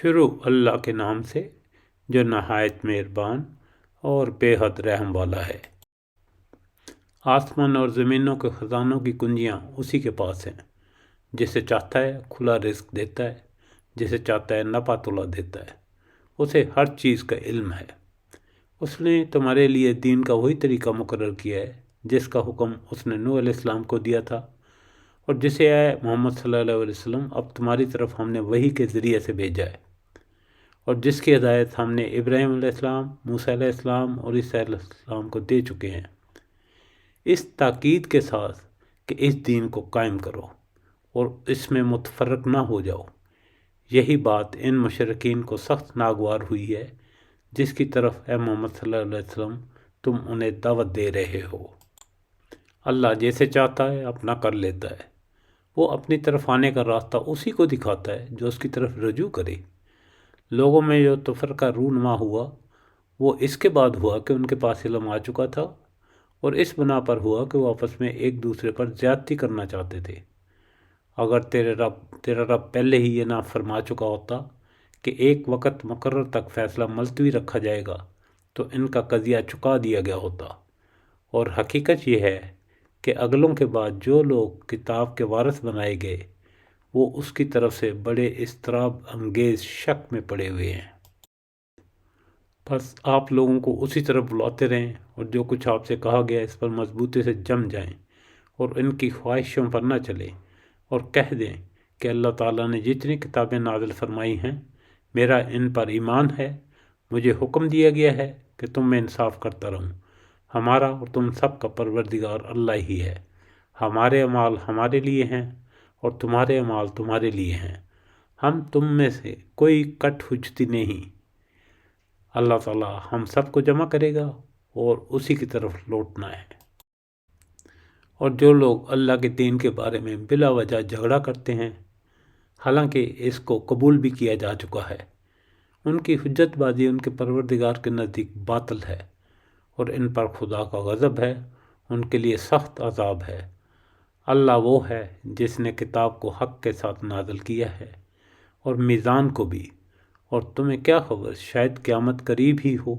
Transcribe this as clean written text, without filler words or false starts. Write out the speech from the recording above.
شروع اللہ کے نام سے جو نہایت مہربان اور بے حد رحم والا ہے۔ آسمان اور زمینوں کے خزانوں کی کنجیاں اسی کے پاس ہیں۔ جسے چاہتا ہے کھلا رزق دیتا ہے، جسے چاہتا ہے نپا تلا دیتا ہے۔ اسے ہر چیز کا علم ہے۔ اس نے تمہارے لیے دین کا وہی طریقہ مقرر کیا ہے جس کا حکم اس نے نوح علیہ السلام کو دیا تھا، اور جسے اے محمد صلی اللہ علیہ وسلم اب تمہاری طرف ہم نے وحی کے ذریعے سے بھیجا ہے، اور جس کی ہدایت ہم نے ابراہیم علیہ السلام، موسیٰ علیہ السلام اور عیسیٰ علیہ السلام کو دے چکے ہیں، اس تاکید کے ساتھ کہ اس دین کو قائم کرو اور اس میں متفرق نہ ہو جاؤ۔ یہی بات ان مشرکین کو سخت ناگوار ہوئی ہے جس کی طرف اے محمد صلی اللہ علیہ وسلم تم انہیں دعوت دے رہے ہو۔ اللہ جیسے چاہتا ہے اپنا کر لیتا ہے۔ وہ اپنی طرف آنے کا راستہ اسی کو دکھاتا ہے جو اس کی طرف رجوع کرے۔ لوگوں میں جو تفرقہ رونما ہوا وہ اس کے بعد ہوا کہ ان کے پاس علم آ چکا تھا، اور اس بنا پر ہوا کہ وہ آپس میں ایک دوسرے پر زیادتی کرنا چاہتے تھے۔ اگر تیرا رب پہلے ہی یہ نہ فرما چکا ہوتا کہ ایک وقت مقرر تک فیصلہ ملتوی رکھا جائے گا تو ان کا قضیہ چکا دیا گیا ہوتا۔ اور حقیقت یہ ہے کہ اگلوں کے بعد جو لوگ کتاب کے وارث بنائے گئے وہ اس کی طرف سے بڑے اضطراب انگیز شک میں پڑے ہوئے ہیں۔ بس آپ لوگوں کو اسی طرف بلاتے رہیں اور جو کچھ آپ سے کہا گیا اس پر مضبوطی سے جم جائیں اور ان کی خواہشوں پر نہ چلیں، اور کہہ دیں کہ اللہ تعالیٰ نے جتنی کتابیں نازل فرمائی ہیں میرا ان پر ایمان ہے۔ مجھے حکم دیا گیا ہے کہ تم میں انصاف کرتا رہوں۔ ہمارا اور تم سب کا پروردگار اللہ ہی ہے۔ ہمارے اعمال ہمارے لیے ہیں اور تمہارے اعمال تمہارے لیے ہیں۔ ہم تم میں سے کوئی کٹ حجتی نہیں۔ اللہ تعالیٰ ہم سب کو جمع کرے گا اور اسی کی طرف لوٹنا ہے۔ اور جو لوگ اللہ کے دین کے بارے میں بلا وجہ جھگڑا کرتے ہیں حالانکہ اس کو قبول بھی کیا جا چکا ہے، ان کی حجت بازی ان کے پروردگار کے نزدیک باطل ہے، اور ان پر خدا کا غضب ہے، ان کے لیے سخت عذاب ہے۔ اللہ وہ ہے جس نے کتاب کو حق کے ساتھ نازل کیا ہے اور میزان کو بھی، اور تمہیں کیا خبر شاید قیامت قریب ہی ہو۔